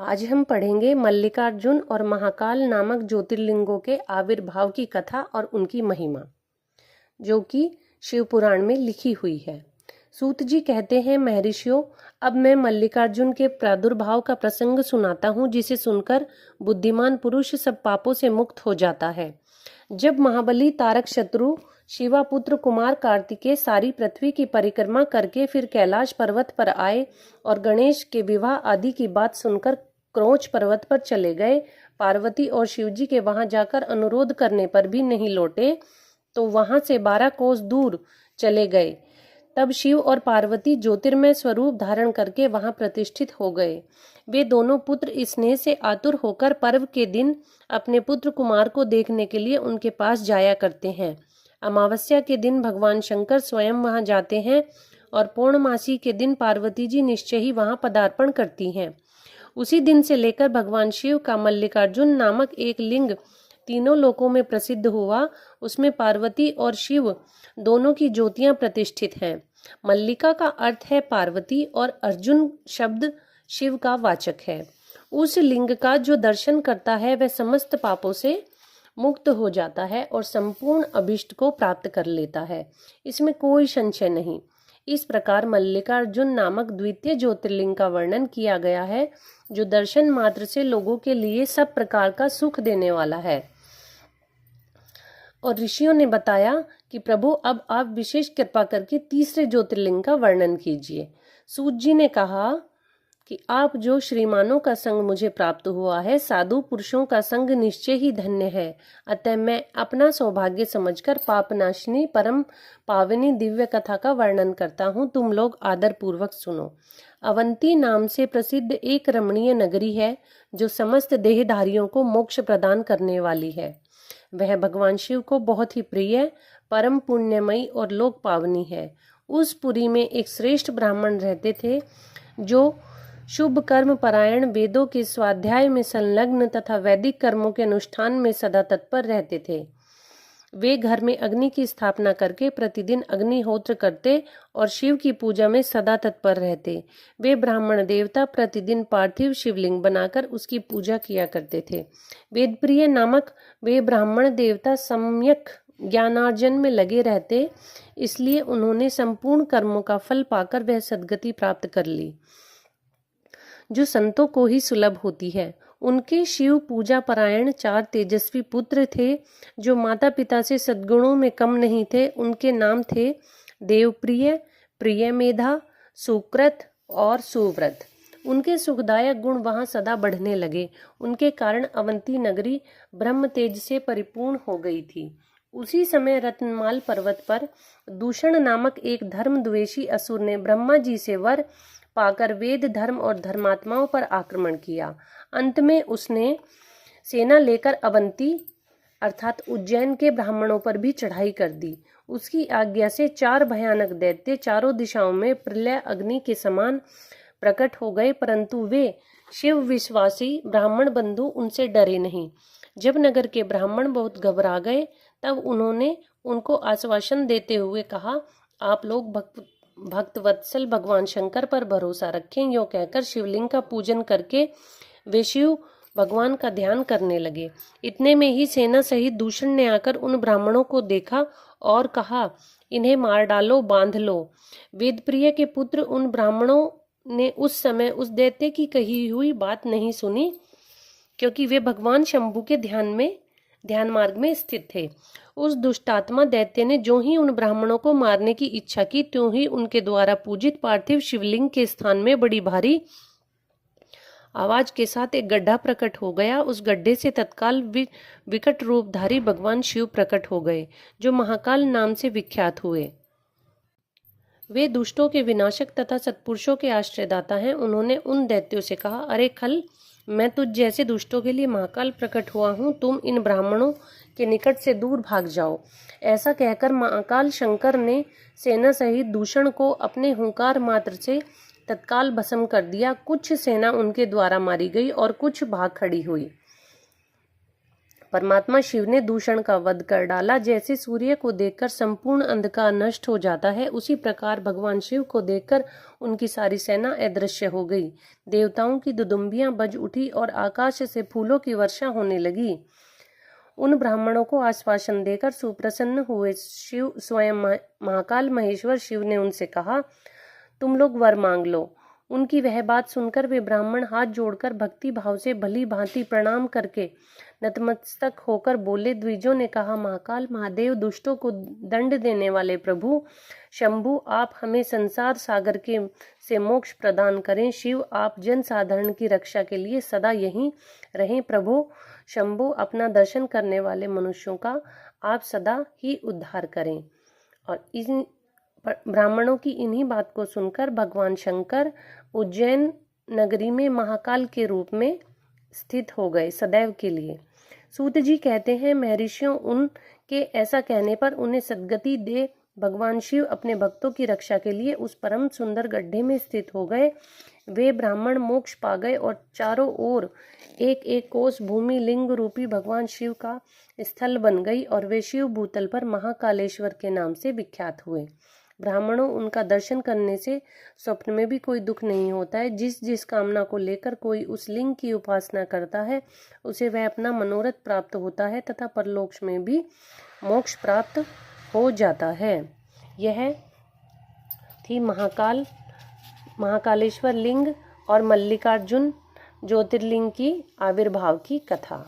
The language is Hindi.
आज हम पढ़ेंगे मल्लिकार्जुन और महाकाल नामक ज्योतिर्लिंगों के आविर्भाव की कथा और उनकी महिमा, जो कि शिव पुराण में लिखी हुई है। सूत जी कहते हैं, महर्षियों, अब मैं मल्लिकार्जुन के प्रादुर्भाव का प्रसंग सुनाता हूँ, जिसे सुनकर बुद्धिमान पुरुष सब पापों से मुक्त हो जाता है। जब महाबली तारक शत्रु शिवापुत्र कुमार कार्तिकेय सारी पृथ्वी की परिक्रमा करके फिर कैलाश पर्वत पर आए और गणेश के विवाह आदि की बात सुनकर क्रोच पर्वत पर चले गए, पार्वती और शिवजी के वहां जाकर अनुरोध करने पर भी नहीं लौटे, तो वहां से 12 कोस दूर चले गए। तब शिव और पार्वती ज्योतिर्मय स्वरूप धारण करके वहां प्रतिष्ठित हो गए। वे दोनों पुत्र स्नेह से आतुर होकर पर्व के दिन अपने पुत्र कुमार को देखने के लिए उनके पास जाया करते हैं। अमावस्या के दिन भगवान शंकर स्वयं वहां जाते हैं और पूर्णमासी के दिन पार्वती जी निश्चय ही वहां पदार्पण करती हैं। उसी दिन से लेकर भगवान शिव का मल्लिकार्जुन नामक एक लिंग तीनों लोकों में प्रसिद्ध हुआ। उसमें पार्वती और शिव दोनों की ज्योतियां प्रतिष्ठित हैं। मल्लिका का अर्थ है पार्वती और अर्जुन शब्द शिव का वाचक है। उस लिंग का जो दर्शन करता है वह समस्त पापों से मुक्त हो जाता है और संपूर्ण अभिष्ट को प्राप्त कर लेता है, इसमें कोई संशय नहीं। इस प्रकार मल्लिकार्जुन नामक द्वितीय ज्योतिर्लिंग का वर्णन किया गया है, जो दर्शन मात्र से लोगों के लिए सब प्रकार का सुख देने वाला है। और ऋषियों ने बताया कि प्रभु, अब आप विशेष कृपा करके तीसरे ज्योतिर्लिंग का वर्णन कीजिए। सूत जी ने कहा कि आप जो श्रीमानों का संग मुझे प्राप्त हुआ है, साधु पुरुषों का संग निश्चय ही धन्य है। अतः मैं अपना सौभाग्य समझकर पापनाशिनी परम पावनी दिव्य कथा का वर्णन करता हूँ। तुम लोग आदर पूर्वक सुनो। अवंती नाम से प्रसिद्ध एक रमणीय नगरी है, जो समस्त देहधारियों को मोक्ष प्रदान करने वाली है। वह भगवान शिव को बहुत ही प्रिय, परम पुण्यमयी और लोक पावनी है। उस पुरी में एक श्रेष्ठ ब्राह्मण रहते थे, जो शुभ कर्म परायण, वेदों के स्वाध्याय में संलग्न तथा वैदिक कर्मों के अनुष्ठान में सदा तत्पर रहते थे। वे घर में अग्नि की स्थापना करके प्रतिदिन अग्निहोत्र करते और शिव की पूजा में सदा तत्पर रहते। वे ब्राह्मण देवता प्रतिदिन पार्थिव शिवलिंग बनाकर उसकी पूजा किया करते थे। वेदप्रिय नामक वे ब्राह्मण देवता सम्यक ज्ञानार्जन में लगे रहते, इसलिए उन्होंने संपूर्ण कर्मों का फल पाकर वह सद्गति प्राप्त कर ली, जो संतों को ही सुलभ होती है। उनके शिव पूजा परायण 4 तेजस्वी पुत्र थे, जो माता पिता से सद्गुणों में कम नहीं थे। उनके नाम थे देवप्रिय, प्रियमेधा, सुकृत और सुव्रत। उनके सुखदायक गुण वहां सदा बढ़ने लगे। उनके कारण अवंती नगरी ब्रह्म तेज से परिपूर्ण हो गई थी। उसी समय रत्नमाल पर्वत पर दूषण नामक एक धर्मद्वेषी असुर ने ब्रह्मा जी से वर पाकर वेद धर्म और धर्मात्माओं पर आक्रमण किया। अंत में उसने सेना लेकर अवंती अर्थात उज्जैन के ब्राह्मणों पर भी चढ़ाई कर दी। उसकी आज्ञा से 4 भयानक दैत्य चारों दिशाओं में प्रलय अग्नि के समान प्रकट हो गए, परंतु वे शिव विश्वासी ब्राह्मण बंधु उनसे डरे नहीं। जब नगर के ब्राह्मण बहुत घबरा गए, तब उन्होंने उनको आश्वासन देते हुए कहा, आप लोग भक्तवत्सल भगवान शंकर पर भरोसा रखें। यो कहकर शिवलिंग का पूजन करके वे शिव भगवान का ध्यान करने लगे। इतने में ही सेना सहित दूषण ने आकर उन ब्राह्मणों को देखा और कहा, इन्हें मार डालो, बांध लो। वेदप्रिय के पुत्र उन ब्राह्मणों ने उस समय उस दैत्य की कही हुई बात नहीं सुनी, क्योंकि वे भगवान शंभु के ध्यान मार्ग में स्थित थे। उस दुष्टात्मा दैत्य ने जो ही उन ब्राह्मणों को मारने की इच्छा की, त्यों ही उनके द्वारा पूजित पार्थिव शिवलिंग के स्थान में बड़ी भारी आवाज के साथ एक गड्ढा प्रकट हो गया। उस गड्ढे से तत्काल विकट रूपधारी भगवान शिव प्रकट हो गए, जो महाकाल नाम से विख्यात हुए। वे दुष्टों के विनाशक तथा सत्पुरुषों के आश्रयदाता हैं। उन्होंने उन दैत्यों से कहा, अरे खल, मैं तुझ जैसे दुष्टों के लिए महाकाल प्रकट हुआ हूँ, तुम इन ब्राह्मणों के निकट से दूर भाग जाओ। ऐसा कहकर महाकाल शंकर ने सेना सहित दूषण को अपने हुंकार मात्र से तत्काल भस्म कर दिया। कुछ सेना उनके द्वारा मारी गई और कुछ भाग खड़ी हुई। परमात्मा शिव ने दूषण का वध कर डाला। जैसे सूर्य को देखकर संपूर्ण अंधकार नष्ट हो जाता है, उसी प्रकार भगवान शिव को देखकर उनकी सारी सेना अदृश्य हो गई। देवताओं की दुदुम्बियां बज उठी और आकाश से फूलों की वर्षा होने लगी। उन ब्राह्मणों को आश्वासन देकर सुप्रसन्न हुए शिव स्वयं महाकाल महेश्वर शिव ने उनसे कहा, तुम लोग वर मांग लो। उनकी वह बात सुनकर वे ब्राह्मण हाथ जोड़कर भक्ति भाव से भली भांति प्रणाम करके नतमस्तक होकर बोले। द्विजों ने कहा, महाकाल महादेव, दुष्टों को दंड देने वाले प्रभु शंभु, आप हमें संसार सागर के से मोक्ष प्रदान करें। शिव, आप जन साधारण की रक्षा के लिए सदा यहीं रहें। प्रभु शंभु, अपना दर्शन करने वाले मनुष्यों का आप सदा ही उद्धार करें। और इन ब्राह्मणों की इन्हीं बात को सुनकर भगवान शंकर उज्जैन नगरी में महाकाल के रूप में स्थित हो गए सदैव के लिए। सूत जी कहते हैं, महर्षियों उनके ऐसा कहने पर उन्हें सद्गति दे भगवान शिव अपने भक्तों की रक्षा के लिए उस परम सुंदर गड्ढे में स्थित हो गए। वे ब्राह्मण मोक्ष पा गए और चारों ओर एक एक कोस भूमि लिंग रूपी भगवान शिव का स्थल बन गई और वे शिव भूतल पर महाकालेश्वर के नाम से विख्यात हुए। ब्राह्मणों, उनका दर्शन करने से स्वप्न में भी कोई दुख नहीं होता है। जिस जिस कामना को लेकर कोई उस लिंग की उपासना करता है, उसे वह अपना मनोरथ प्राप्त होता है तथा परलोक में भी मोक्ष प्राप्त हो जाता है। यह थी महाकालेश्वर लिंग और मल्लिकार्जुन ज्योतिर्लिंग की आविर्भाव की कथा।